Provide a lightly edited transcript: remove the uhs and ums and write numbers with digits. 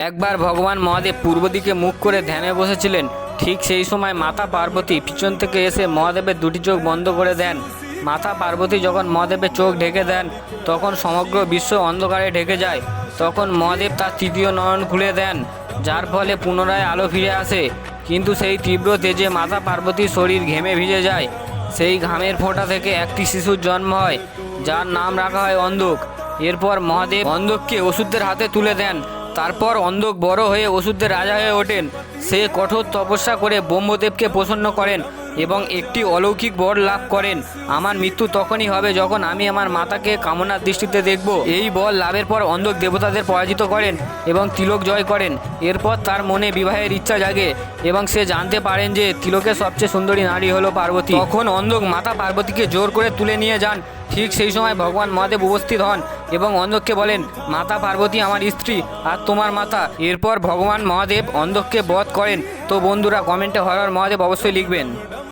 একবার ভগবান মহাদেব পূর্ব দিকে মুখ করে ধ্যানে বসেছিলেন। ঠিক সেই সময় মাতা পার্বতী পিছন থেকে এসে মহাদেবের দুটি চোখ বন্ধ করে দেন। মাতা পার্বতী যখন মহাদেবের চোখ ঢেকে দেন তখন সমগ্র বিশ্ব অন্ধকারে ঢেকে যায়। তখন মহাদেব তার তৃতীয় নয়ন খুলে দেন, যার ফলে পুনরায় আলো ফিরে আসে। কিন্তু সেই তীব্র তেজে মাতা পার্বতীর শরীর ঘেমে ভিজে যায়। সেই ঘামের ফোঁটা থেকে একটি শিশুর জন্ম হয়, যার নাম রাখা হয় অন্ধক। এরপর মহাদেব অন্ধককে অসুরদের হাতে তুলে দেন। তারপর অন্ধক বড় হয়ে অসুরদের রাজা হয়ে ওঠেন। সে কঠোর তপস্যা করে ব্রহ্মদেবকে প্রসন্ন করেন এবং একটি অলৌকিক বর লাভ করেন। আমার মৃত্যু তখনই হবে যখন আমি আমার মাতাকে কামনার দৃষ্টিতে দেখব। এই বর লাভের পর অন্ধক দেবতাদের পরাজিত করেন এবং তিলক জয় করেন। এরপর তার মনে বিবাহের ইচ্ছা জাগে এবং সে জানতে পারেন যে তিলকের সবচেয়ে সুন্দরী নারী হলো পার্বতী। তখন অন্ধক মাতা পার্বতীকে জোর করে তুলে নিয়ে যান। ঠিক সেই সময় ভগবান মহাদেব উপস্থিত হন এবং অন্ধককে বলেন, মাতা পার্বতী আমার স্ত্রী আর তোমার মাতা। এরপর ভগবান মহাদেব অন্ধককে বধ করেন। তো বন্ধুরা, কমেন্টে হর হর মহাদেব অবশ্যই লিখবেন।